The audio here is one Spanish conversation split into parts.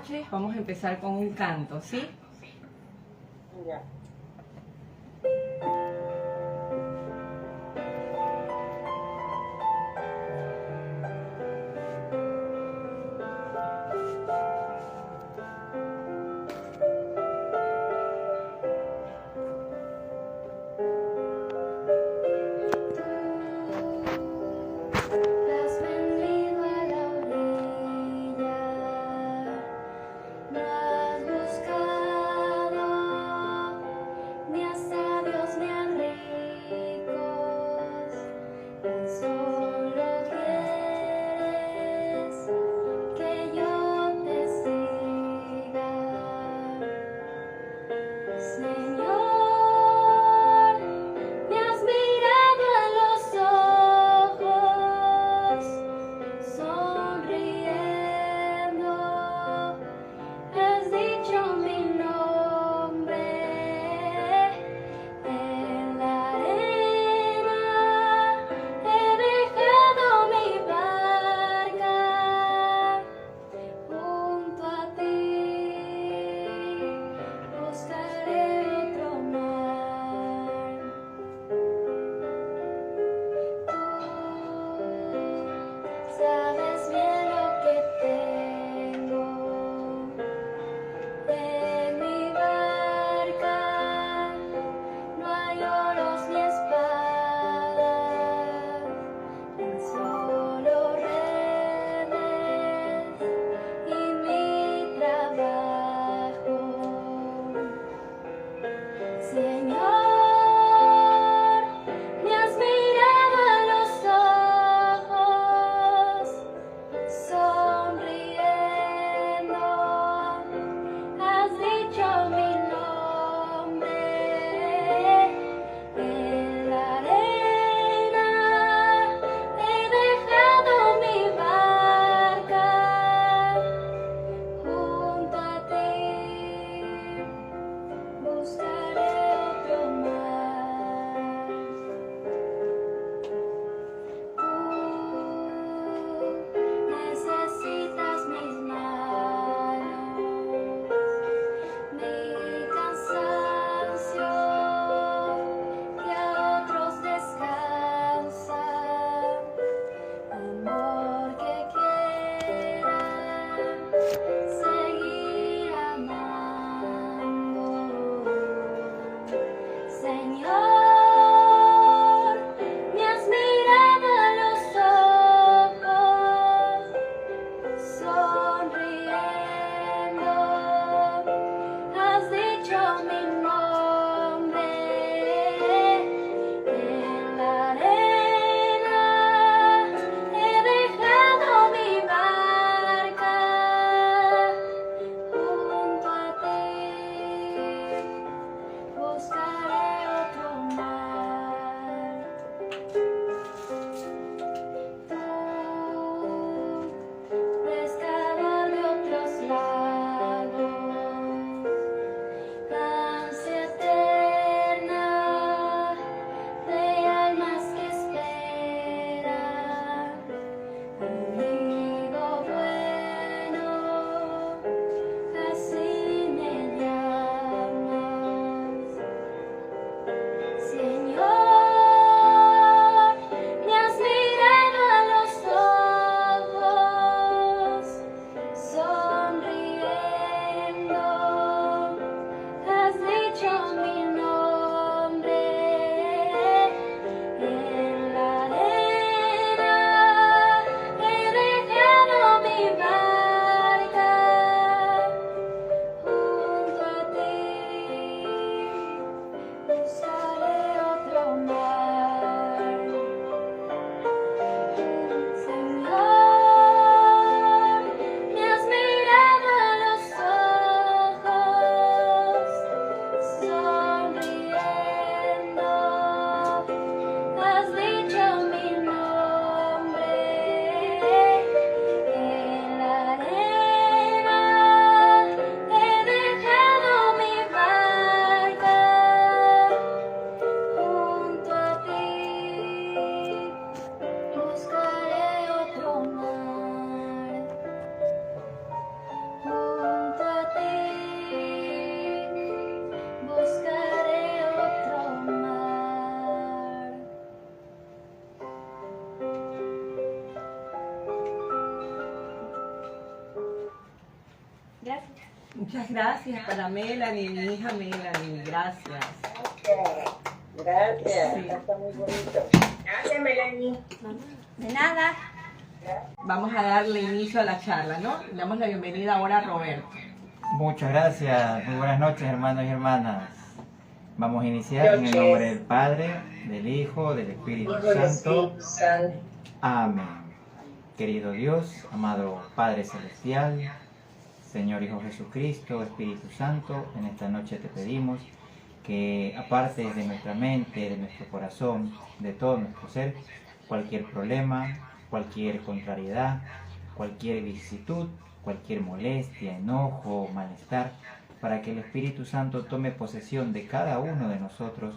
noches. Vamos a empezar con un canto, ¿sí? Ya. Has venido a la orilla, no has buscado Muchas gracias para Melanie, mi hija Melanie, gracias. Gracias. Sí. Está muy bonito. Gracias, Melanie. De nada. Vamos a darle inicio a la charla, ¿no? Le damos la bienvenida ahora a Roberto. Muchas gracias, muy buenas noches hermanos y hermanas. Vamos a iniciar en el nombre del Padre, del Hijo, del Espíritu Hijo del Santo. Espíritu Santo. Amén. Querido Dios, amado Padre Celestial, Señor Hijo Jesucristo, Espíritu Santo, en esta noche te pedimos que apartes de nuestra mente, de nuestro corazón, de todo nuestro ser, cualquier problema, cualquier contrariedad, cualquier vicisitud, cualquier molestia, enojo, malestar, para que el Espíritu Santo tome posesión de cada uno de nosotros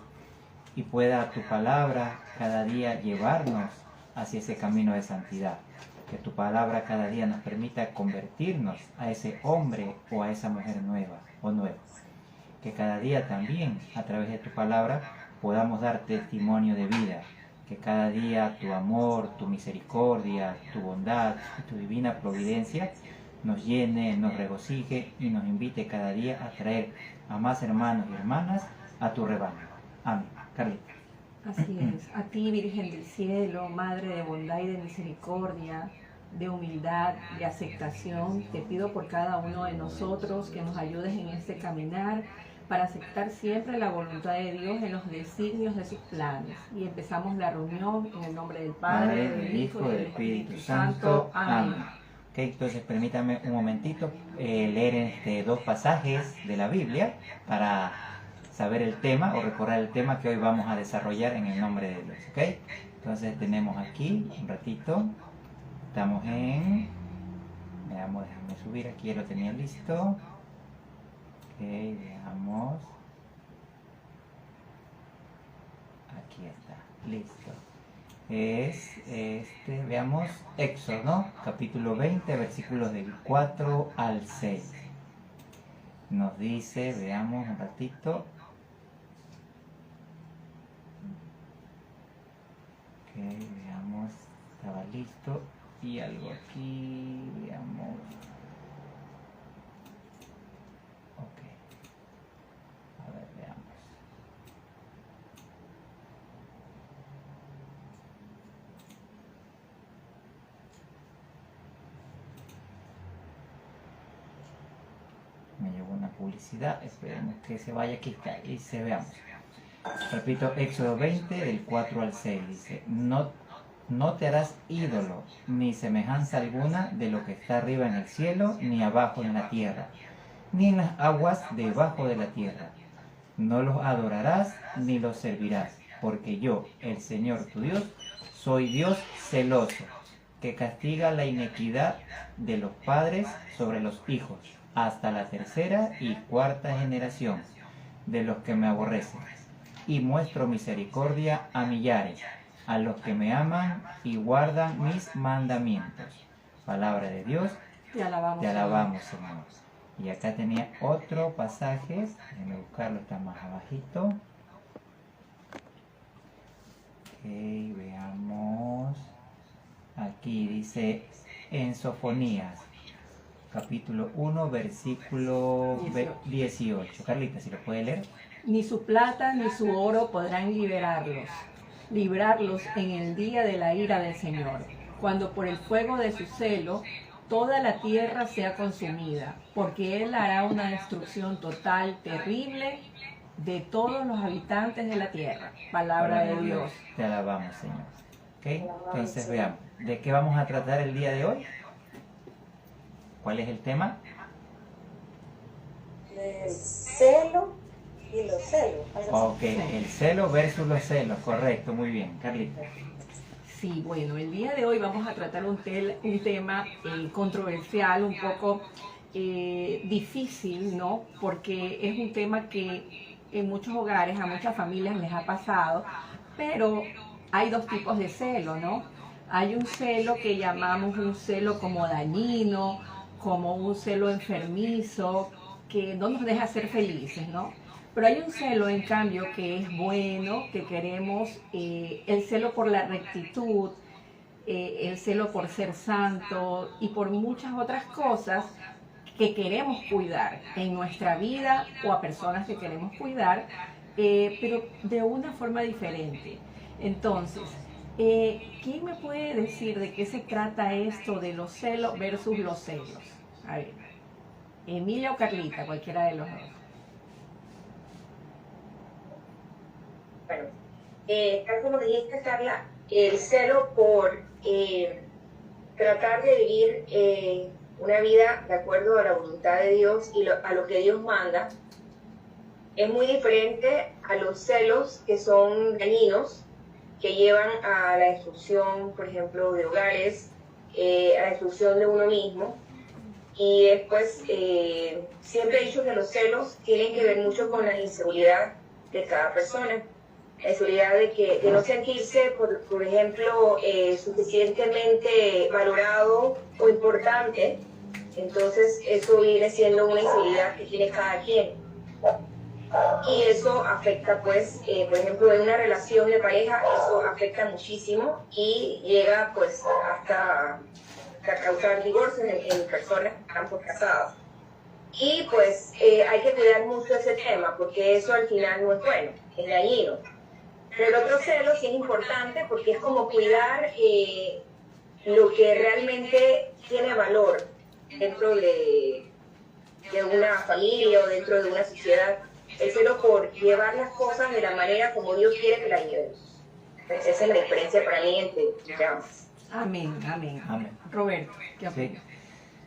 y pueda tu palabra cada día llevarnos hacia ese camino de santidad. Que tu palabra cada día nos permita convertirnos a ese hombre o a esa mujer nueva o nueva. Que cada día también a través de tu palabra podamos dar testimonio de vida. Que cada día tu amor, tu misericordia, tu bondad y tu divina providencia nos llene, nos regocije y nos invite cada día a traer a más hermanos y hermanas a tu rebaño. Amén. Carlita. Así es. A ti, Virgen del Cielo, Madre de bondad y de misericordia, de humildad, de aceptación, te pido por cada uno de nosotros que nos ayudes en este caminar para aceptar siempre la voluntad de Dios en los designios de sus planes. Y empezamos la reunión en el nombre del Padre, del Hijo y del Espíritu Santo. Amén. Ok, entonces permítame un momentito leer dos pasajes de la Biblia para saber el tema o recordar el tema que hoy vamos a desarrollar en el nombre de Dios. ¿Ok? Entonces tenemos aquí un ratito, estamos veamos, déjame subir aquí, lo tenía listo. Ok, veamos. Aquí está, listo. Veamos Éxodo, ¿no? Capítulo 20, versículos del 4 al 6. Nos dice, veamos un ratito. Ok, veamos, estaba listo. Y algo aquí, veamos. Ok. A ver, veamos. Me llegó una publicidad, esperemos que se vaya, aquí está, y se veamos. Repito, Éxodo 20, del 4 al 6, dice, no te harás ídolo, ni semejanza alguna de lo que está arriba en el cielo, ni abajo en la tierra, ni en las aguas debajo de la tierra. No los adorarás, ni los servirás, porque yo, el Señor tu Dios, soy Dios celoso, que castiga la iniquidad de los padres sobre los hijos, hasta la tercera y cuarta generación de los que me aborrecen, y muestro misericordia a millares, a los que me aman y guardan mis mandamientos. Palabra de Dios, Te te alabamos, Señor. Y acá tenía otro pasaje, déjenme buscarlo, está más abajito. Ok, veamos. Aquí dice en Sofonías, capítulo 1, versículo 18. Carlita, si lo puede leer. Ni su plata ni su oro podrán librarlos en el día de la ira del Señor, cuando por el fuego de su celo toda la tierra sea consumida, porque Él hará una destrucción total, terrible, de todos los habitantes de la tierra. Palabra de Dios. Te alabamos, Señor. ¿Ok? Entonces veamos, ¿de qué vamos a tratar el día de hoy? ¿Cuál es el tema? El celo y los celos. algo así. Ok, el celo versus los celos, correcto, muy bien, Carlita. Sí, bueno, el día de hoy vamos a tratar un tema controversial, un poco difícil, ¿no? Porque es un tema que en muchos hogares, a muchas familias les ha pasado, pero hay dos tipos de celo, ¿no? Hay un celo que llamamos un celo como dañino, como un celo enfermizo, que no nos deja ser felices, ¿no? Pero hay un celo, en cambio, que es bueno, que queremos, el celo por la rectitud, el celo por ser santo y por muchas otras cosas que queremos cuidar en nuestra vida o a personas que queremos cuidar, pero de una forma diferente. Entonces, ¿quién me puede decir de qué se trata esto de los celos versus los celos? A ver, Emilia o Carlita, cualquiera de los dos. Bueno, tal como dijiste, Carla, el celo por tratar de vivir una vida de acuerdo a la voluntad de Dios y a lo que Dios manda es muy diferente a los celos que son dañinos, que llevan a la destrucción, por ejemplo, de hogares, a la destrucción de uno mismo. Y después, siempre he dicho que los celos tienen que ver mucho con la inseguridad de cada persona. La inseguridad de no sentirse, por ejemplo, suficientemente valorado o importante. Entonces, eso viene siendo una inseguridad que tiene cada quien. Y eso afecta, pues, por ejemplo, en una relación de pareja, eso afecta muchísimo y llega, pues, hasta causar divorcios en personas que están pues, casadas. Y, pues, hay que cuidar mucho ese tema, porque eso al final no es bueno, es dañino. Pero el otro celo sí es importante porque es como cuidar lo que realmente tiene valor dentro de una familia o dentro de una sociedad. El celo por llevar las cosas de la manera como Dios quiere que las llevemos. Esa es la diferencia para mí entre ambas. Amén, amén. Amén. Roberto, ¿qué Sí. opinas?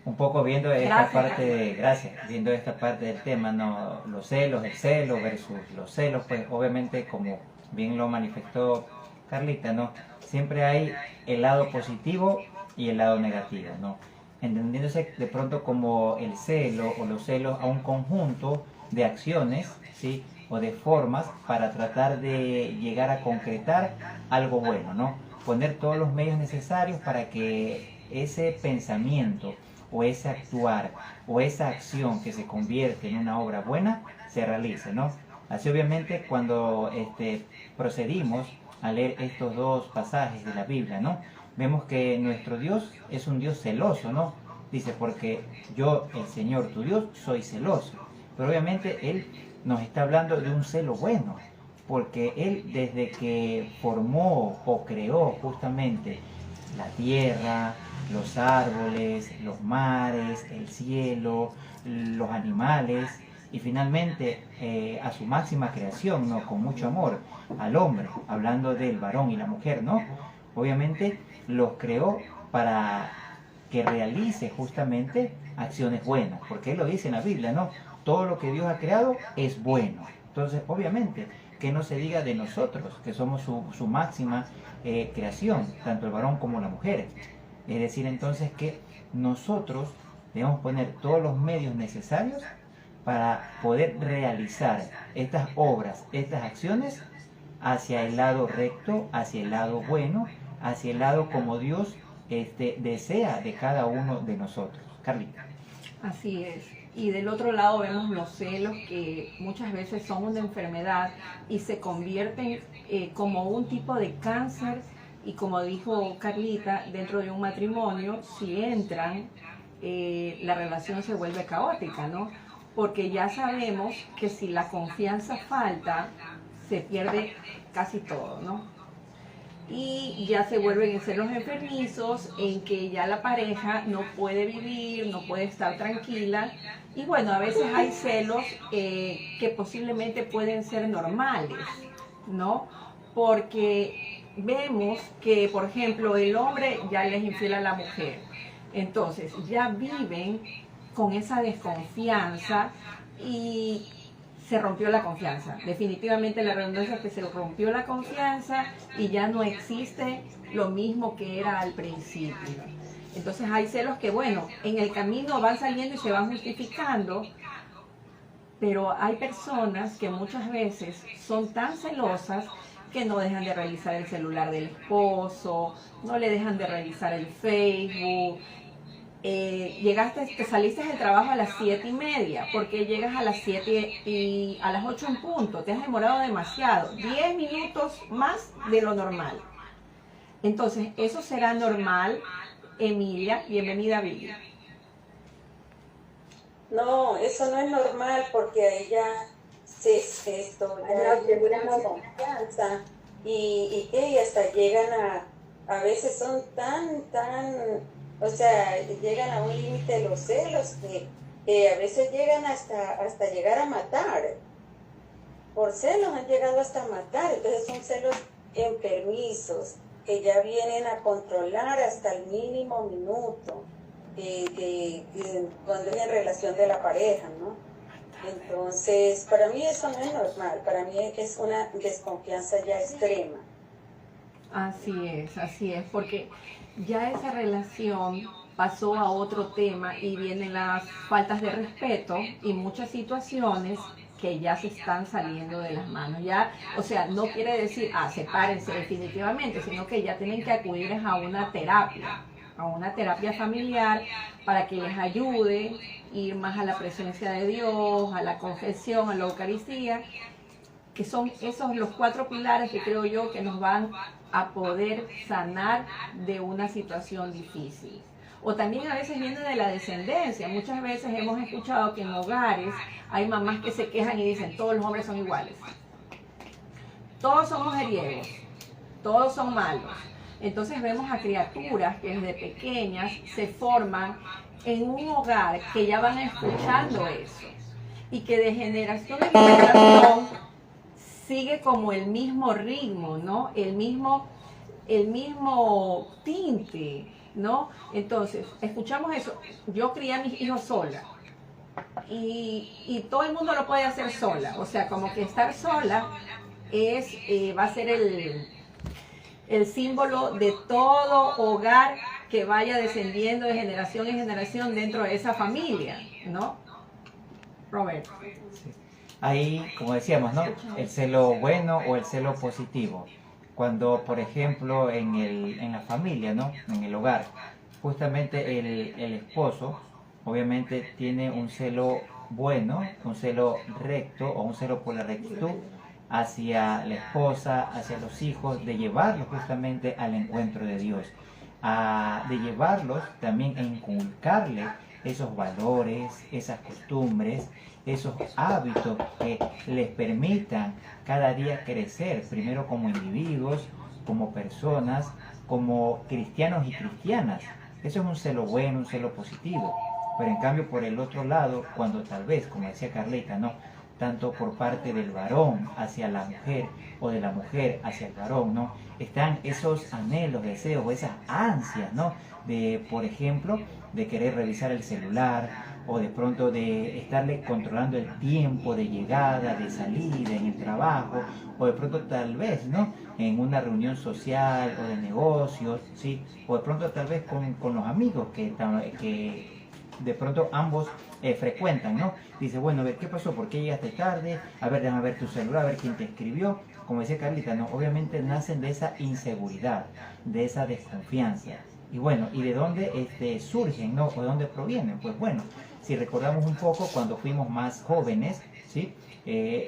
Un poco viendo esta Gracias, parte, Carla. gracias, viendo esta parte del tema, ¿no? Los celos, el celo versus los celos, pues obviamente como bien lo manifestó Carlita, ¿no? Siempre hay el lado positivo y el lado negativo, ¿no? Entendiéndose de pronto como el celo o los celos a un conjunto de acciones, ¿sí? O de formas para tratar de llegar a concretar algo bueno, ¿no? Poner todos los medios necesarios para que ese pensamiento o ese actuar o esa acción que se convierte en una obra buena se realice, ¿no? Así obviamente cuando procedimos a leer estos dos pasajes de la Biblia, ¿no? Vemos que nuestro Dios es un Dios celoso, ¿no? Dice, porque yo, el Señor tu Dios, soy celoso. Pero obviamente Él nos está hablando de un celo bueno, porque Él desde que formó o creó justamente la tierra, los árboles, los mares, el cielo, los animales y finalmente a su máxima creación, ¿no? Con mucho amor, al hombre, hablando del varón y la mujer, ¿no? Obviamente los creó para que realice justamente acciones buenas, porque Él lo dice en la Biblia, ¿no? Todo lo que Dios ha creado es bueno. Entonces, obviamente, que no se diga de nosotros, que somos su máxima creación, tanto el varón como la mujer. Es decir, entonces que nosotros debemos poner todos los medios necesarios para poder realizar estas obras, estas acciones hacia el lado recto, hacia el lado bueno, hacia el lado como Dios desea de cada uno de nosotros. Carlita. Así es. Y del otro lado vemos los celos que muchas veces son una enfermedad y se convierten como un tipo de cáncer y como dijo Carlita, dentro de un matrimonio, si entran, la relación se vuelve caótica, ¿no? Porque ya sabemos que si la confianza falta, se pierde casi todo, ¿no? Y ya se vuelven en celos enfermizos, en que ya la pareja no puede vivir, no puede estar tranquila. Y bueno, a veces hay celos que posiblemente pueden ser normales, ¿no? Porque vemos que, por ejemplo, el hombre ya le es infiel a la mujer. Entonces, ya viven con esa desconfianza y se rompió la confianza. Definitivamente la redundancia es que se rompió la confianza y ya no existe lo mismo que era al principio. Entonces hay celos que, bueno, en el camino van saliendo y se van justificando, pero hay personas que muchas veces son tan celosas que no dejan de revisar el celular del esposo, no le dejan de revisar el Facebook. Te saliste del trabajo a las 7:30, porque llegas a las 7 y a las 8 en punto, te has demorado demasiado, 10 minutos más de lo normal. Entonces, ¿eso será normal? Emilia, bienvenida, Vivi. No, eso no es normal porque a ella esto ya hay una desconfianza y hasta llegan a veces son o sea, llegan a un límite los celos que a veces llegan hasta llegar a matar. Por celos han llegado hasta matar, entonces son celos enfermizos que ya vienen a controlar hasta el mínimo minuto cuando es en relación de la pareja, ¿no? Entonces, para mí eso no es normal, para mí es una desconfianza ya extrema. Así es, porque ya esa relación pasó a otro tema y vienen las faltas de respeto y muchas situaciones que ya se están saliendo de las manos. Ya, o sea, no quiere decir, sepárense definitivamente, sino que ya tienen que acudir a una terapia familiar para que les ayude ir más a la presencia de Dios, a la confesión, a la Eucaristía, que son esos los 4 pilares que creo yo que nos van a poder sanar de una situación difícil. O también a veces viene de la descendencia. Muchas veces hemos escuchado que en hogares hay mamás que se quejan y dicen, todos los hombres son iguales. Todos son mujeriegos, todos son malos. Entonces vemos a criaturas que desde pequeñas se forman en un hogar que ya van escuchando eso. Y que de generación en generación sigue como el mismo ritmo, ¿no? El mismo tinte, ¿no? Entonces, escuchamos eso. Yo crié a mis hijos sola. Y todo el mundo lo puede hacer sola. O sea, como que estar sola va a ser el símbolo de todo hogar que vaya descendiendo de generación en generación dentro de esa familia, ¿no? Roberto. Sí. Ahí, como decíamos, ¿no? El celo bueno o el celo positivo. Cuando, por ejemplo, en la familia, ¿no? En el hogar, justamente el esposo, obviamente, tiene un celo bueno, un celo recto o un celo por la rectitud hacia la esposa, hacia los hijos, de llevarlos justamente al encuentro de Dios, de llevarlos también a inculcarle esos valores, esas costumbres, esos hábitos que les permitan cada día crecer, primero como individuos, como personas, como cristianos y cristianas. Eso es un celo bueno, un celo positivo. Pero en cambio, por el otro lado, cuando tal vez, como decía Carlita, ¿no? Tanto por parte del varón hacia la mujer o de la mujer hacia el varón, ¿no? Están esos anhelos, deseos, esas ansias, ¿no? De, por ejemplo, de querer revisar el celular o de pronto de estarle controlando el tiempo de llegada, de salida en el trabajo o de pronto tal vez, ¿no? En una reunión social o de negocios, ¿sí? O de pronto tal vez con los amigos que de pronto ambos frecuentan, ¿no? Dice, bueno, a ver, ¿qué pasó? ¿Por qué llegaste tarde? A ver, déjame ver tu celular, a ver quién te escribió. Como decía Carlita, ¿no? Obviamente nacen de esa inseguridad, de esa desconfianza. Y bueno, ¿y de dónde surgen, no? ¿O de dónde provienen? Pues bueno, si recordamos un poco cuando fuimos más jóvenes, ¿sí?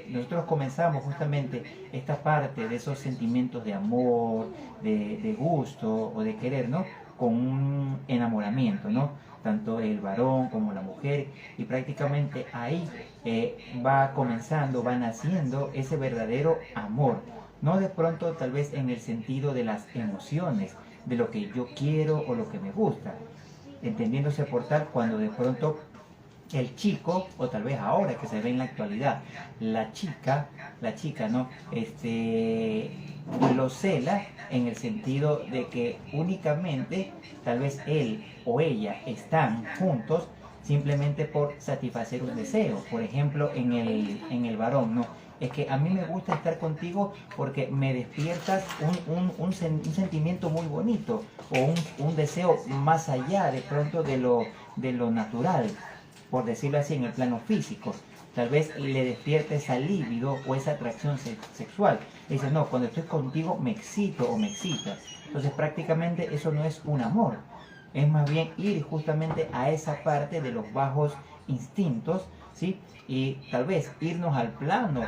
Nosotros comenzamos justamente esta parte de esos sentimientos de amor, de gusto o de querer, ¿no? Con un enamoramiento, ¿no? Tanto el varón como la mujer, y prácticamente ahí va comenzando, va naciendo ese verdadero amor, no de pronto tal vez en el sentido de las emociones, de lo que yo quiero o lo que me gusta, entendiéndose por tal cuando de pronto el chico, o tal vez ahora que se ve en la actualidad, la chica, ¿no? Lo cela en el sentido de que únicamente tal vez él o ella están juntos simplemente por satisfacer un deseo. Por ejemplo, en el varón, ¿no? Es que a mí me gusta estar contigo porque me despiertas un sentimiento muy bonito o un deseo más allá de pronto de lo natural, por decirlo así, en el plano físico. Tal vez le despierte esa libido o esa atracción sexual. Y dice, no, cuando estoy contigo me excito o me excitas. Entonces prácticamente eso no es un amor. Es más bien ir justamente a esa parte de los bajos instintos, ¿sí? Y tal vez irnos al plano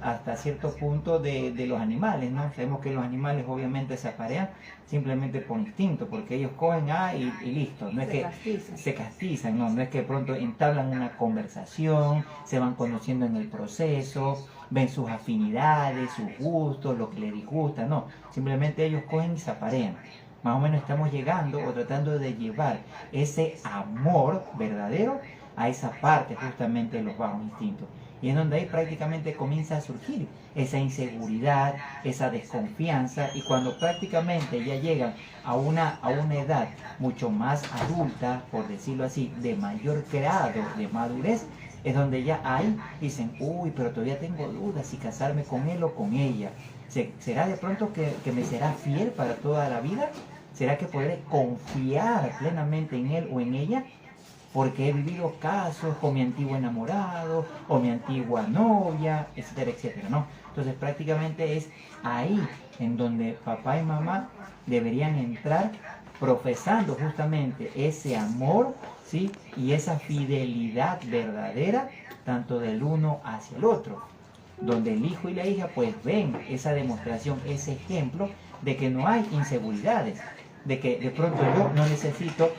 hasta cierto punto de los animales, ¿no? Sabemos que los animales obviamente se aparean simplemente por instinto, porque ellos cogen y listo, no es que se castizan, no es que de pronto entablan una conversación, se van conociendo en el proceso, ven sus afinidades, sus gustos, lo que les disgusta, no, simplemente ellos cogen y se aparean. Más o menos estamos llegando o tratando de llevar ese amor verdadero a esa parte justamente de los bajos instintos. Y es donde ahí prácticamente comienza a surgir esa inseguridad, esa desconfianza, y cuando prácticamente ya llegan a una edad mucho más adulta, por decirlo así, de mayor grado de madurez, es donde ya ahí dicen, uy, pero todavía tengo dudas si casarme con él o con ella. ¿Será de pronto que me será fiel para toda la vida? ¿Será que podré confiar plenamente en él o en ella? Porque he vivido casos con mi antiguo enamorado o mi antigua novia, etcétera, etcétera, ¿no? Entonces prácticamente es ahí en donde papá y mamá deberían entrar profesando justamente ese amor, ¿sí? Y esa fidelidad verdadera, tanto del uno hacia el otro, donde el hijo y la hija pues ven esa demostración, ese ejemplo de que no hay inseguridades, de que de pronto yo no necesito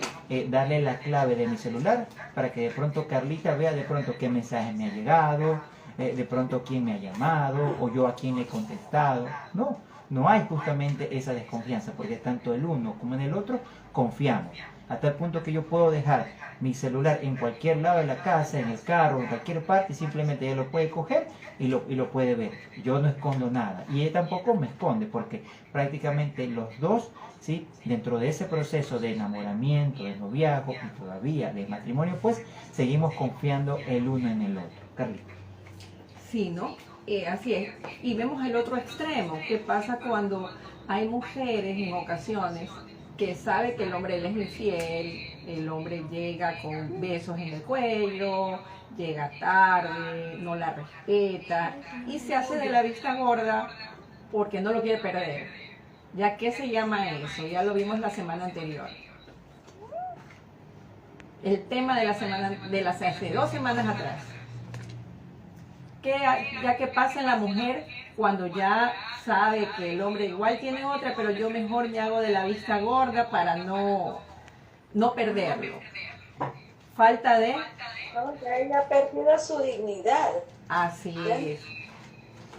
darle la clave de mi celular para que de pronto Carlita vea de pronto qué mensaje me ha llegado, de pronto quién me ha llamado o yo a quién le he contestado. No hay justamente esa desconfianza, porque tanto el uno como en el otro confiamos, a tal punto que yo puedo dejar mi celular en cualquier lado de la casa, en el carro, en cualquier parte, y simplemente ella lo puede coger y lo puede ver. Yo no escondo nada y ella tampoco me esconde, porque prácticamente los dos, ¿sí? Dentro de ese proceso de enamoramiento, de noviazgo y todavía de matrimonio, pues seguimos confiando el uno en el otro. Carlita. Sí, ¿no? Así es. Y vemos el otro extremo. ¿Qué pasa cuando hay mujeres en ocasiones que sabe que el hombre le es infiel, el hombre llega con besos en el cuello, llega tarde, no la respeta y se hace de la vista gorda porque no lo quiere perder? ¿Ya qué se llama eso? Ya lo vimos la semana anterior. El tema de la semana, hace 2 semanas atrás. Ya que pasa en la mujer cuando ya sabe que el hombre igual tiene otra, pero yo mejor me hago de la vista gorda para no perderlo. Falta de... No, ya ella ha perdido su dignidad. Así es.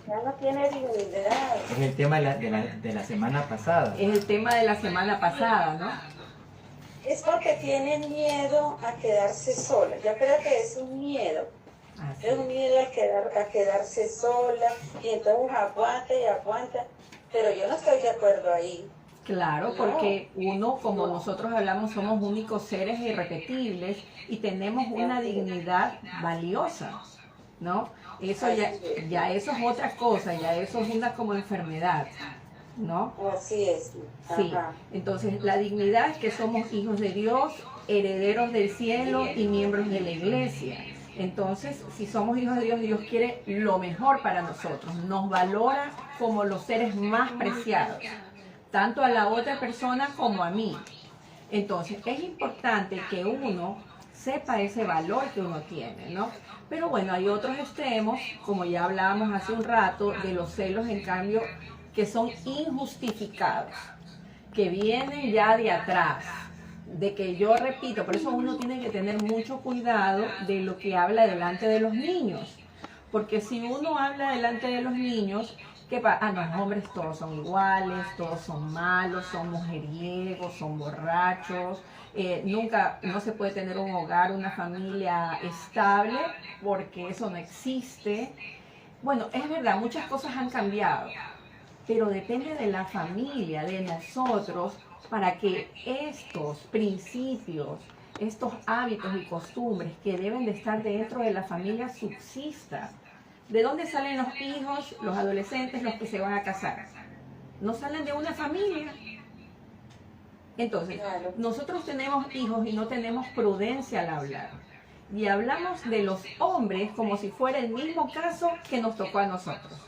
Ya no tiene dignidad. Es el tema de la semana pasada. Es el tema de la semana pasada, ¿no? Es porque tiene miedo a quedarse sola. Yo creo que es un miedo. Así Es un miedo a quedarse sola y entonces aguanta y aguanta. Pero yo no estoy de acuerdo ahí. Claro, porque uno, como nosotros hablamos, somos únicos seres irrepetibles y tenemos una dignidad valiosa, ¿no? Eso ya eso es otra cosa, ya eso es una como enfermedad, ¿no? Así es. Sí, Ajá. entonces la dignidad es que somos hijos de Dios, herederos del cielo y miembros de la iglesia. Entonces, si somos hijos de Dios, Dios quiere lo mejor para nosotros, nos valora como los seres más preciados, tanto a la otra persona como a mí. Entonces, es importante que uno sepa ese valor que uno tiene, ¿no? Pero bueno, hay otros extremos, como ya hablábamos hace un rato, de los celos, en cambio, que son injustificados, que vienen ya de atrás, de que yo repito, por eso uno tiene que tener mucho cuidado de lo que habla delante de los niños, porque si uno habla delante de los niños, ¿qué pasa? Los hombres todos son iguales, todos son malos, son mujeriegos, son borrachos, no se puede tener un hogar, una familia estable, porque eso no existe. Bueno, es verdad, muchas cosas han cambiado, pero depende de la familia, de nosotros, para que estos principios, estos hábitos y costumbres que deben de estar dentro de la familia subsistan. ¿De dónde salen los hijos, los adolescentes, los que se van a casar? No salen de una familia. Entonces, nosotros tenemos hijos y no tenemos prudencia al hablar. Y hablamos de los hombres como si fuera el mismo caso que nos tocó a nosotros.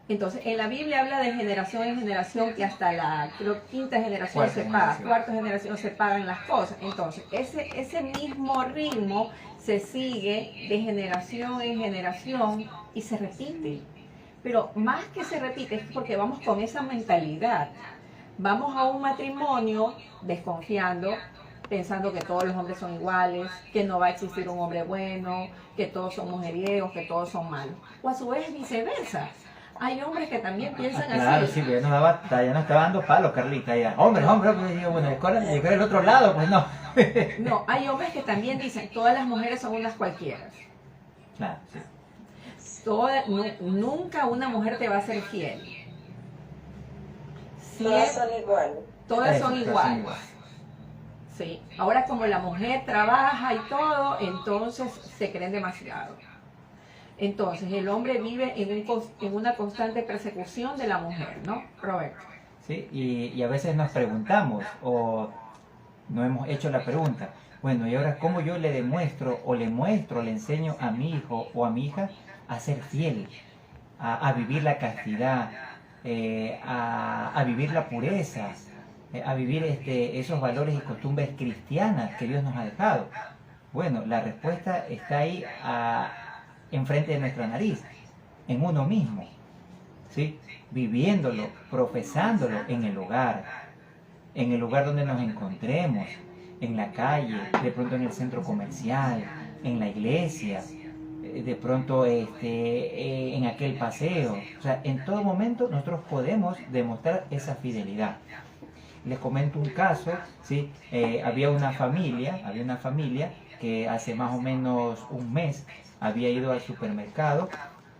Entonces, en la Biblia habla de generación en generación, que hasta la quinta generación se paga, cuarta generación se pagan las cosas. Entonces, ese mismo ritmo se sigue de generación en generación y se repite. Pero más que se repite es porque vamos con esa mentalidad. Vamos a un matrimonio desconfiando, pensando que todos los hombres son iguales, que no va a existir un hombre bueno, que todos son mujeriegos, que todos son malos. O a su vez viceversa. Hay hombres que también piensan Claro, así. sí, pero ya no estaba dando palo, Carlita. Ya. Hombre, pues, digo, bueno, llegó el otro lado, pues no. No, hay hombres que también dicen, todas las mujeres son unas cualquiera. Claro, sí. Nunca una mujer te va a ser fiel. Todas son iguales. Todas son Eso, iguales. Sí. Ahora como la mujer trabaja y todo, entonces se creen demasiado. Entonces el hombre vive en una constante persecución de la mujer, ¿no, Roberto? Sí, y a veces nos preguntamos o no hemos hecho la pregunta, bueno, y ahora cómo yo le demuestro o le muestro, le enseño a mi hijo o a mi hija a ser fiel, a vivir la castidad, a vivir la pureza, a vivir esos valores y costumbres cristianas que Dios nos ha dejado. Bueno, la respuesta está ahí enfrente de nuestra nariz, en uno mismo, ¿sí? Viviéndolo, profesándolo en el lugar donde nos encontremos, en la calle, de pronto en el centro comercial, en la iglesia, de pronto en aquel paseo. O sea, en todo momento nosotros podemos demostrar esa fidelidad. Les comento un caso, ¿sí? Había una familia que hace más o menos un mes había ido al supermercado,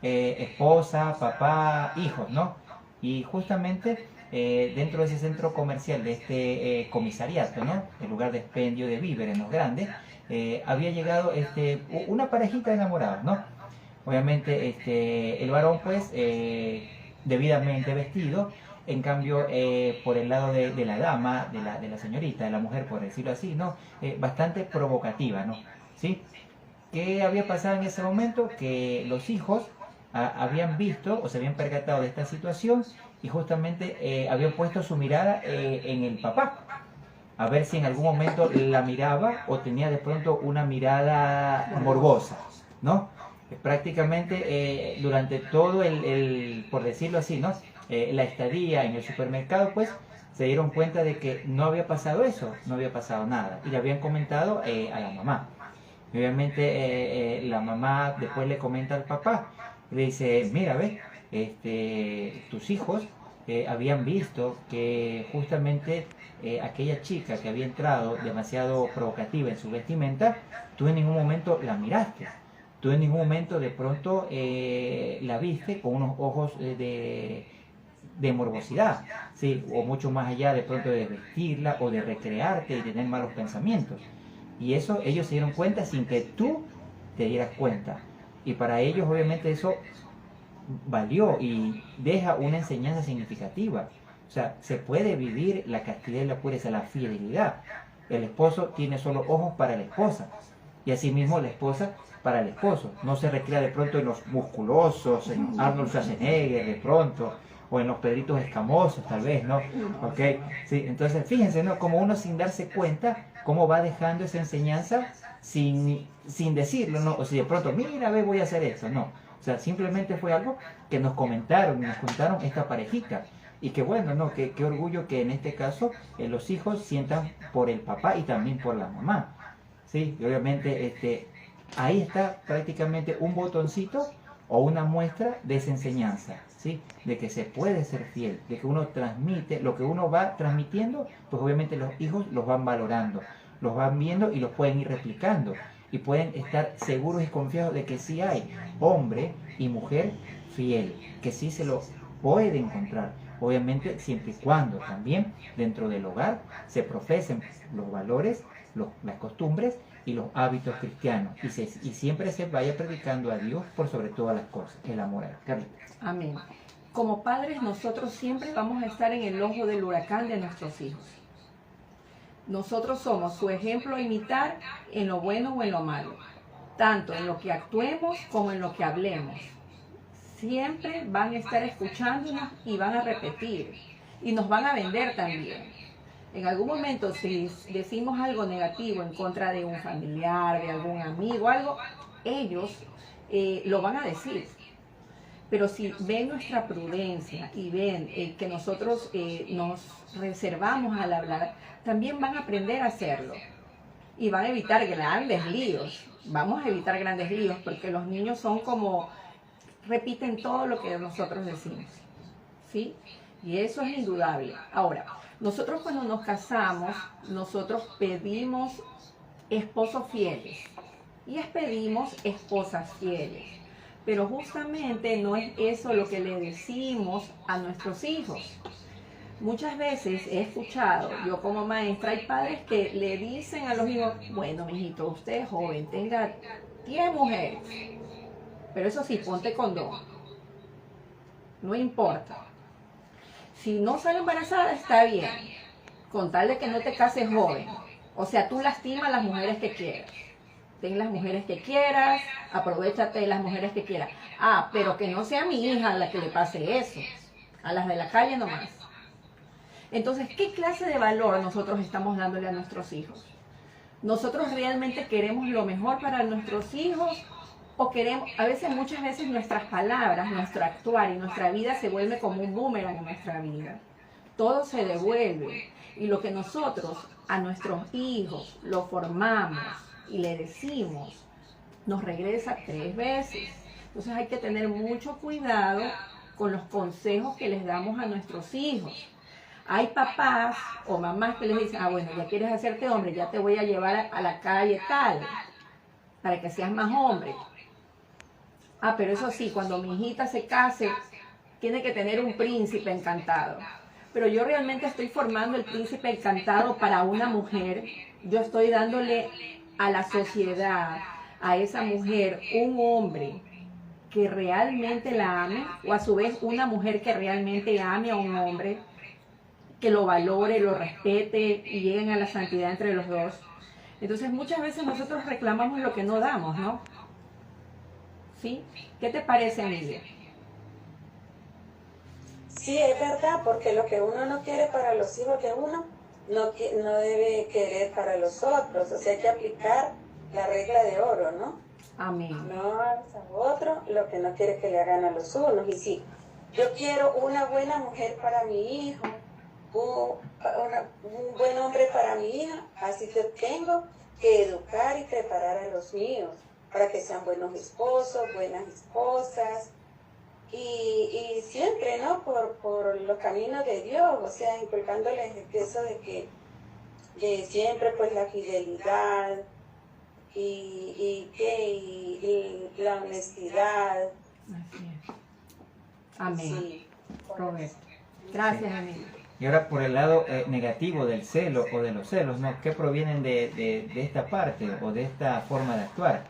esposa, papá, hijos, ¿no? Y justamente dentro de ese centro comercial, de este comisariato, ¿no? El lugar de expendio de víveres, los grandes, había llegado una parejita de enamorados, ¿no? Obviamente el varón pues debidamente vestido, en cambio por el lado de la dama, de la señorita, de la mujer, por decirlo así, ¿no? Bastante provocativa, ¿no? ¿Sí? ¿Qué había pasado en ese momento? Que los hijos habían visto o se habían percatado de esta situación y justamente habían puesto su mirada en el papá, a ver si en algún momento la miraba o tenía de pronto una mirada morbosa, ¿no? Prácticamente durante todo por decirlo así, ¿no? La estadía en el supermercado, pues se dieron cuenta de que no había pasado eso, no había pasado nada, y le habían comentado a la mamá. Y obviamente la mamá después le comenta al papá, le dice, mira, ve, tus hijos habían visto que justamente aquella chica que había entrado demasiado provocativa en su vestimenta, tú en ningún momento la miraste, tú en ningún momento de pronto la viste con unos ojos de morbosidad, ¿sí? O mucho más allá de pronto de vestirla o de recrearte y tener malos pensamientos. Y eso ellos se dieron cuenta sin que tú te dieras cuenta. Y para ellos obviamente eso valió y deja una enseñanza significativa. O sea, se puede vivir la castidad y la pureza, la fidelidad. El esposo tiene solo ojos para la esposa y asimismo la esposa para el esposo. No se recrea de pronto en los musculosos, en Arnold Schwarzenegger de pronto, o en los Pedritos Escamosos tal vez, ¿no? ¿Ok? Sí, entonces fíjense, ¿no? Como uno sin darse cuenta, cómo va dejando esa enseñanza sin decirlo, ¿no? O si de pronto, mira, ve, voy a hacer esto, no. O sea, simplemente fue algo que nos comentaron, nos contaron esta parejita. Y que bueno, ¿no? Qué orgullo que en este caso los hijos sientan por el papá y también por la mamá. ¿Sí? Y obviamente ahí está prácticamente un botoncito o una muestra de esa enseñanza, ¿sí? De que se puede ser fiel, de que uno transmite, lo que uno va transmitiendo, pues obviamente los hijos los van valorando, los van viendo y los pueden ir replicando. Y pueden estar seguros y confiados de que sí hay hombre y mujer fiel, que sí se lo puede encontrar. Obviamente siempre y cuando también dentro del hogar se profesen los valores, las costumbres y los hábitos cristianos y siempre se vaya predicando a Dios por sobre todas las cosas, el amor a Él. Carlita. Amén. Como padres nosotros siempre vamos a estar en el ojo del huracán de nuestros hijos. Nosotros somos su ejemplo a imitar en lo bueno o en lo malo, tanto en lo que actuemos como en lo que hablemos. siempre van a estar escuchándonos y van a repetir y nos van a vender también. En algún momento si decimos algo negativo en contra de un familiar, de algún amigo, algo, ellos lo van a decir. Pero si ven nuestra prudencia y ven que nosotros nos reservamos al hablar, también van a aprender a hacerlo. Y van a evitar grandes líos. Vamos a evitar grandes líos porque los niños son como, repiten todo lo que nosotros decimos. ¿Sí? Y eso es indudable. Ahora, nosotros cuando nos casamos, nosotros pedimos esposos fieles y pedimos esposas fieles. Pero justamente no es eso lo que le decimos a nuestros hijos. Muchas veces he escuchado, yo como maestra, hay padres que le dicen a los hijos, bueno, mijito, usted es joven, tenga 10 mujeres, pero eso sí, ponte condón. No importa. Si no sale embarazada, está bien, con tal de que no te cases joven. O sea, tú lastima a las mujeres que quieras. Ten las mujeres que quieras, aprovéchate de las mujeres que quieras. Ah, pero que no sea mi hija la que le pase eso. A las de la calle nomás. Entonces, ¿qué clase de valor nosotros estamos dándole a nuestros hijos? ¿Nosotros realmente queremos lo mejor para nuestros hijos? O queremos, muchas veces nuestras palabras, nuestro actuar y nuestra vida se vuelve como un boomerang en nuestra vida. Todo se devuelve. Y lo que nosotros a nuestros hijos lo formamos y le decimos, nos regresa 3 veces. Entonces hay que tener mucho cuidado con los consejos que les damos a nuestros hijos. Hay papás o mamás que les dicen, ah, bueno, ya quieres hacerte hombre, ya te voy a llevar a la calle tal, para que seas más hombre. Ah, pero eso sí, cuando mi hijita se case, tiene que tener un príncipe encantado. Pero yo realmente estoy formando el príncipe encantado para una mujer. Yo estoy dándole a la sociedad, a esa mujer, un hombre que realmente la ame, o a su vez una mujer que realmente ame a un hombre, que lo valore, lo respete y lleguen a la santidad entre los dos. Entonces muchas veces nosotros reclamamos lo que no damos, ¿no? ¿Sí? ¿Qué te parece, Emilia? Sí, es verdad, porque lo que uno no quiere para los hijos de uno, no debe querer para los otros. O sea, hay que aplicar la regla de oro, ¿no? Amén. No hagas a otro lo que no quiere que le hagan a los unos. Y sí, yo quiero una buena mujer para mi hijo, un buen hombre para mi hija, así que tengo que educar y preparar a los míos para que sean buenos esposos, buenas esposas, y siempre, ¿no? Por los caminos de Dios, o sea, inculcándoles eso de siempre pues la fidelidad y la honestidad. Así es. Amén. Sí, Roberto. Gracias, Sí. Emilia. Y ahora por el lado negativo del celo o de los celos, ¿no? ¿Qué provienen de esta parte o de esta forma de actuar?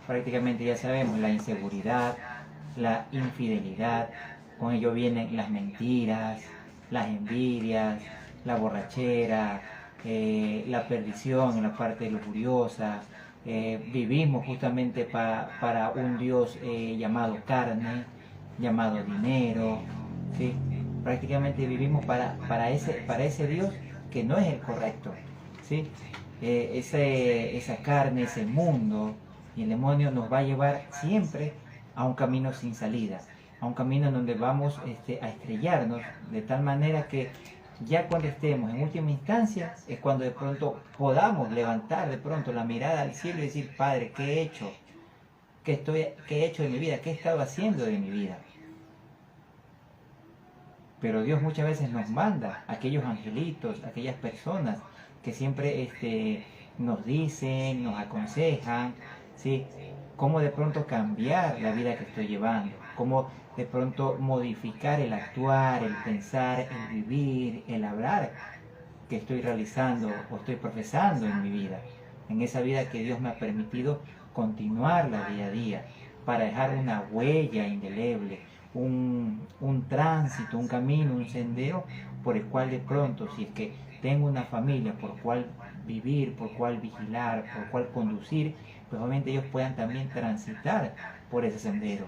Prácticamente ya sabemos, la inseguridad, la infidelidad, con ello vienen las mentiras, las envidias, la borrachera, la perdición en la parte lujuriosa. Vivimos justamente para un Dios llamado carne, llamado dinero, ¿sí? Prácticamente vivimos para ese Dios que no es el correcto, ¿sí? Esa carne, ese mundo y el demonio nos va a llevar siempre a un camino sin salida, a un camino en donde vamos a estrellarnos de tal manera que ya cuando estemos en última instancia es cuando de pronto podamos levantar de pronto la mirada al cielo y decir, Padre, ¿qué he hecho? ¿Qué he hecho de mi vida? ¿Qué he estado haciendo de mi vida? Pero Dios muchas veces nos manda a aquellos angelitos, a aquellas personas que siempre nos dicen, nos aconsejan, ¿sí? Cómo de pronto cambiar la vida que estoy llevando, cómo de pronto modificar el actuar, el pensar, el vivir, el hablar que estoy realizando o estoy profesando en mi vida, en esa vida que Dios me ha permitido continuarla día a día, para dejar una huella indeleble, un tránsito, un camino, un sendero por el cual de pronto, si es que tengo una familia por cual vivir, por cual vigilar, por cual conducir, pues obviamente ellos puedan también transitar por ese sendero.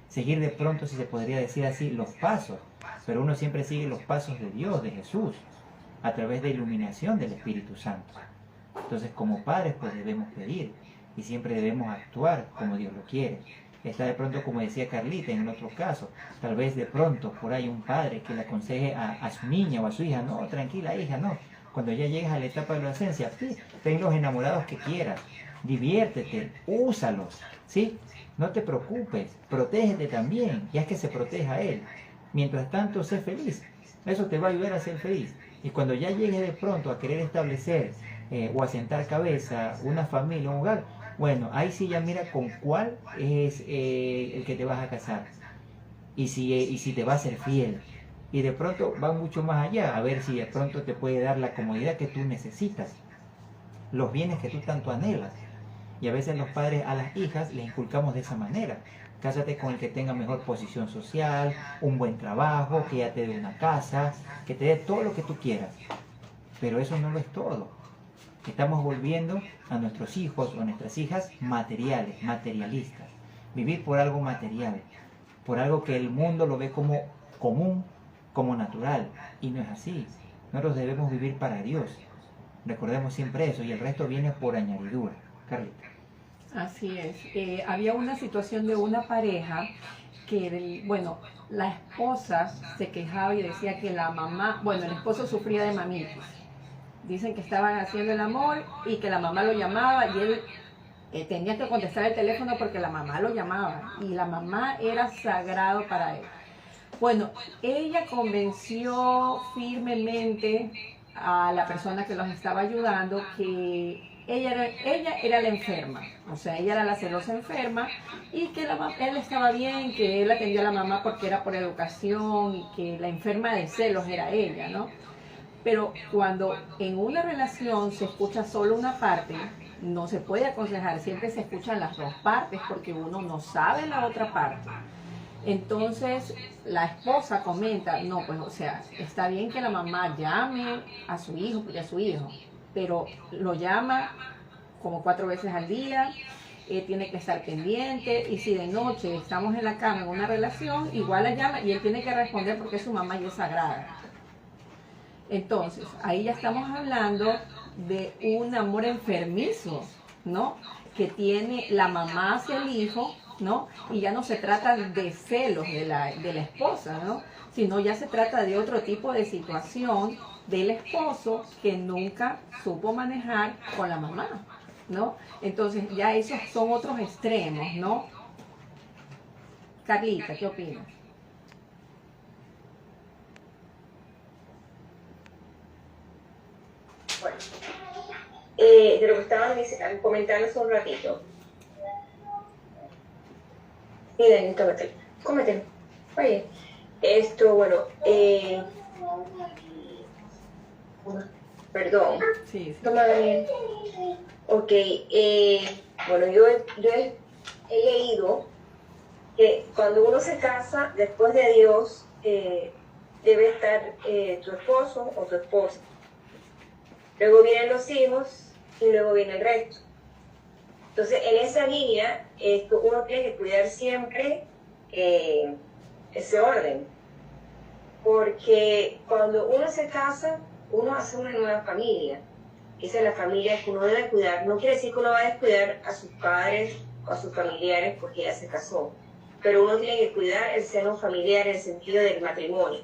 seguir de pronto, si se podría decir así, los pasos, pero uno siempre sigue los pasos de Dios, de Jesús, a través de iluminación del Espíritu Santo. Entonces, como padres, pues debemos pedir y siempre debemos actuar como Dios lo quiere. Está de pronto, como decía Carlita, en el otro caso, tal vez de pronto por ahí un padre que le aconseje a su niña o a su hija, no, tranquila hija, no, cuando ya llegues a la etapa de la adolescencia, sí, ten los enamorados que quieras, diviértete, úsalos, ¿sí? No te preocupes, protégete también, y haz que se proteja él. Mientras tanto, sé feliz, eso te va a ayudar a ser feliz. Y cuando ya llegues de pronto a querer establecer o a sentar cabeza, una familia, un hogar, bueno, ahí sí ya mira con cuál es el que te vas a casar y si te va a ser fiel. Y de pronto va mucho más allá, a ver si de pronto te puede dar la comodidad que tú necesitas, los bienes que tú tanto anhelas. Y a veces los padres a las hijas les inculcamos de esa manera: cásate con el que tenga mejor posición social, un buen trabajo, que ya te dé una casa, que te dé todo lo que tú quieras. Pero eso no lo es todo. Estamos volviendo a nuestros hijos o nuestras hijas materiales, materialistas. Vivir por algo material, por algo que el mundo lo ve como común, como natural. Y no es así. Nosotros debemos vivir para Dios. Recordemos siempre eso, y el resto viene por añadidura. Carlita. Así es. Había una situación de una pareja que, bueno, la esposa se quejaba y decía que la mamá, bueno, el esposo sufría de mamitis. Dicen que estaban haciendo el amor y que la mamá lo llamaba y él tenía que contestar el teléfono porque la mamá lo llamaba y la mamá era sagrado para él. Bueno, ella convenció firmemente a la persona que los estaba ayudando que ella era la enferma, o sea, ella era la celosa enferma y que él estaba bien, que él atendió a la mamá porque era por educación y que la enferma de celos era ella, ¿no? Pero cuando en una relación se escucha solo una parte, no se puede aconsejar, siempre se escuchan las dos partes porque uno no sabe la otra parte. Entonces la esposa comenta, no, pues o sea, está bien que la mamá llame a su hijo, porque es su hijo, pero lo llama como 4 veces al día, tiene que estar pendiente, y si de noche estamos en la cama en una relación, igual la llama y él tiene que responder porque es su mamá y es sagrada. Entonces, ahí ya estamos hablando de un amor enfermizo, ¿no? Que tiene la mamá hacia el hijo, ¿no? Y ya no se trata de celos de la esposa, ¿no? Sino ya se trata de otro tipo de situación del esposo que nunca supo manejar con la mamá, ¿no? Entonces ya esos son otros extremos, ¿no? Carlita, ¿qué opinas? Bueno, de lo que estaban comentando hace un ratito. Sí, Dani, tómatelo. Cómetelo. Oye, esto, bueno, perdón. Sí, sí. Toma, Daniel. Ok, bueno, yo he leído que cuando uno se casa, después de Dios, debe estar tu esposo o tu esposa. Luego vienen los hijos y luego viene el resto. Entonces, en esa línea, uno tiene que cuidar siempre ese orden. Porque cuando uno se casa, uno hace una nueva familia. Esa es la familia que uno debe cuidar. No quiere decir que uno va a descuidar a sus padres o a sus familiares porque ya se casó. Pero uno tiene que cuidar el seno familiar en el sentido del matrimonio.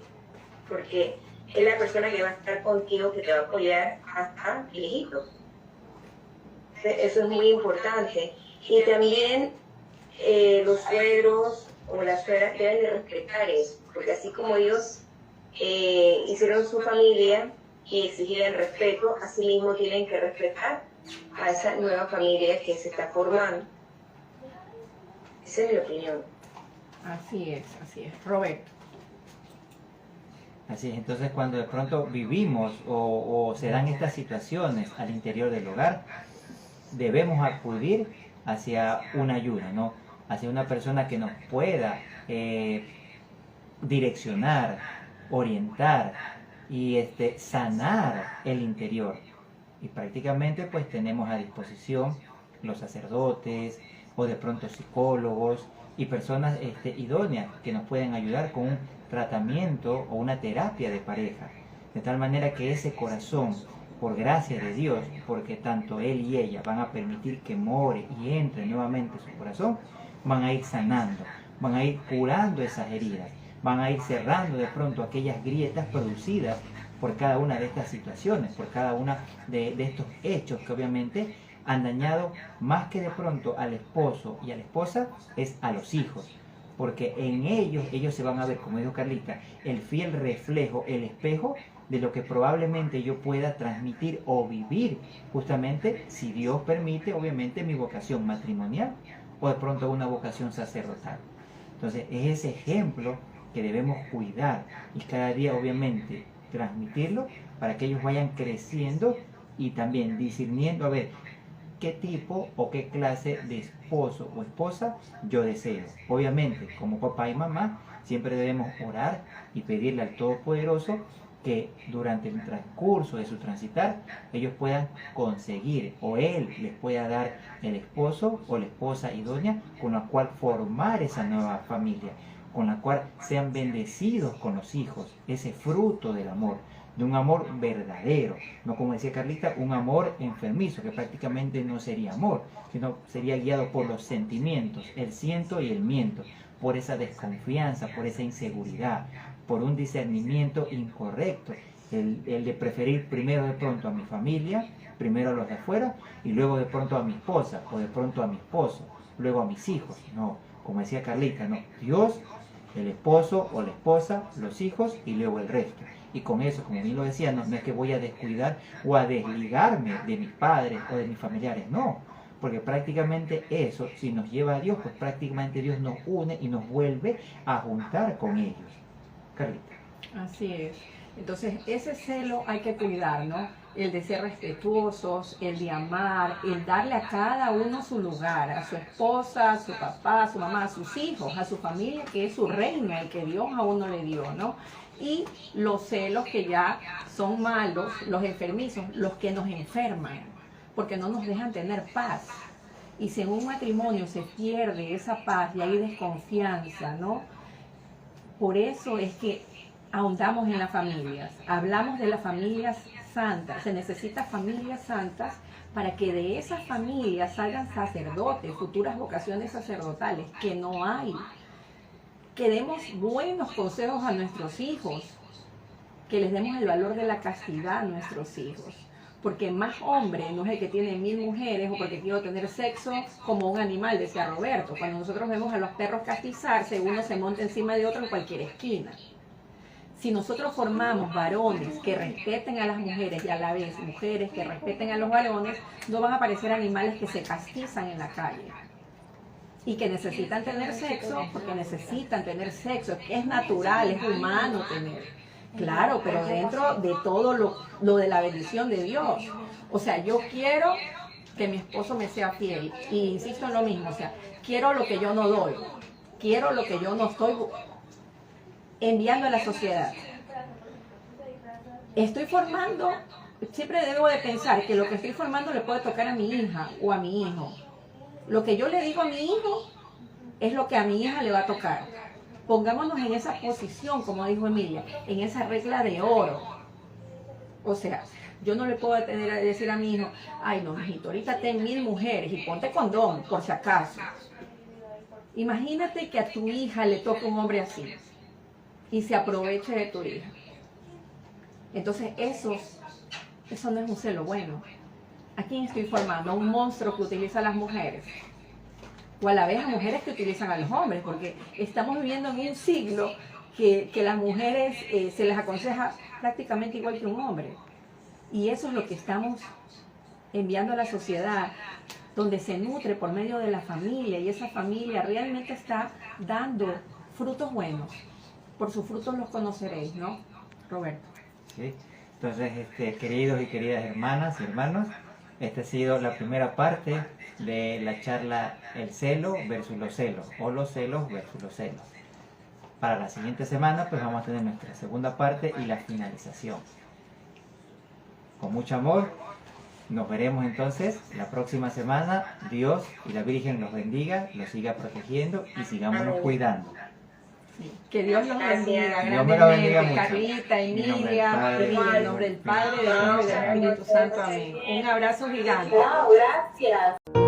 Porque es la persona que va a estar contigo, que te va a apoyar hasta viejitos. Eso es muy importante. Y también los suegros o las suegras deben de respetar eso, porque así como ellos hicieron su familia y exigían respeto, así mismo tienen que respetar a esa nueva familia que se está formando. Esa es mi opinión. Así es, Roberto. Así es, entonces cuando de pronto vivimos o se dan estas situaciones al interior del hogar, debemos acudir hacia una ayuda, ¿no? Hacia una persona que nos pueda direccionar, orientar y sanar el interior. Y prácticamente pues tenemos a disposición los sacerdotes o de pronto psicólogos y personas idóneas que nos pueden ayudar con un tratamiento o una terapia de pareja. De tal manera que ese corazón, por gracia de Dios, porque tanto él y ella van a permitir que more y entre nuevamente su corazón, van a ir sanando, van a ir curando esas heridas, van a ir cerrando de pronto aquellas grietas producidas por cada una de estas situaciones, por cada una de estos hechos que obviamente han dañado más que de pronto al esposo y a la esposa, es a los hijos. Porque en ellos se van a ver, como dijo Carlita, el fiel reflejo, el espejo de lo que probablemente yo pueda transmitir o vivir, justamente si Dios permite, obviamente, mi vocación matrimonial o de pronto una vocación sacerdotal. Entonces es ese ejemplo que debemos cuidar y cada día obviamente transmitirlo para que ellos vayan creciendo y también discerniendo a ver qué tipo o qué clase de esposo o esposa yo deseo. Obviamente, como papá y mamá, siempre debemos orar y pedirle al Todopoderoso que durante el transcurso de su transitar ellos puedan conseguir o Él les pueda dar el esposo o la esposa idónea con la cual formar esa nueva familia, con la cual sean bendecidos con los hijos, ese fruto del amor, de un amor verdadero, no como decía Carlita, un amor enfermizo, que prácticamente no sería amor, sino sería guiado por los sentimientos, el siento y el miento, por esa desconfianza, por esa inseguridad, por un discernimiento incorrecto, el de preferir primero de pronto a mi familia, primero a los de afuera, y luego de pronto a mi esposa, o de pronto a mi esposo, luego a mis hijos. No, como decía Carlita, no, Dios, el esposo o la esposa, los hijos y luego el resto. Y con eso, como bien lo decía, no es que voy a descuidar o a desligarme de mis padres o de mis familiares, no. Porque prácticamente eso, si nos lleva a Dios, pues prácticamente Dios nos une y nos vuelve a juntar con ellos. Carlita. Así es. Entonces, ese celo hay que cuidar, ¿no? El de ser respetuosos, el de amar, el darle a cada uno su lugar, a su esposa, a su papá, a su mamá, a sus hijos, a su familia, que es su reino, el que Dios a uno le dio, ¿no? Y los celos que ya son malos, los enfermizos, los que nos enferman, porque no nos dejan tener paz. Y si en un matrimonio se pierde esa paz y hay desconfianza, ¿no? Por eso es que ahondamos en las familias, hablamos de las familias santas, se necesitan familias santas para que de esas familias salgan sacerdotes, futuras vocaciones sacerdotales, que no hay. Que demos buenos consejos a nuestros hijos, que les demos el valor de la castidad a nuestros hijos. Porque más hombre no es el que tiene 1000 mujeres o porque quiero tener sexo como un animal, decía Roberto. Cuando nosotros vemos a los perros castizarse, uno se monta encima de otro en cualquier esquina. Si nosotros formamos varones que respeten a las mujeres y a la vez mujeres que respeten a los varones, no van a aparecer animales que se castizan en la calle y que necesitan tener sexo porque necesitan tener sexo. Es natural, es humano tener. Claro, pero dentro de todo lo de la bendición de Dios. O sea, yo quiero que mi esposo me sea fiel. Y insisto en lo mismo, o sea, quiero lo que yo no doy. Quiero lo que yo no estoy enviando a la sociedad. Estoy formando, siempre debo de pensar que lo que estoy formando le puede tocar a mi hija o a mi hijo. Lo que yo le digo a mi hijo es lo que a mi hija le va a tocar. Pongámonos en esa posición, como dijo Emilia, en esa regla de oro. O sea, yo no le puedo decir a mi hijo, ay no, mijito, ahorita ten 1000 mujeres y ponte condón, por si acaso. Imagínate que a tu hija le toque un hombre así y se aproveche de tu hija. Entonces eso no es un celo bueno. ¿A quién estoy formando? ¿A un monstruo que utiliza a las mujeres? O a la vez a mujeres que utilizan a los hombres, porque estamos viviendo en un siglo que las mujeres se les aconseja prácticamente igual que un hombre. Y eso es lo que estamos enviando a la sociedad, donde se nutre por medio de la familia, y esa familia realmente está dando frutos buenos. Por sus frutos los conoceréis, ¿no, Roberto? Sí. Entonces, queridos y queridas hermanas y hermanos, esta ha sido la primera parte de la charla El celo versus los celos, o los celos versus los celos. Para la siguiente semana pues vamos a tener nuestra segunda parte y la finalización. Con mucho amor, Nos veremos entonces la próxima semana. Dios y la Virgen los bendiga, los siga protegiendo y sigámonos Amén. cuidando. Que Dios los bendiga Gracias. Dios me lo bendiga grandemente, mucho. Carlita, En nombre del Emilia, Padre, en el nombre del Padre, del Hijo y del Espíritu Santo. Amén. Un abrazo gigante. Wow, gracias.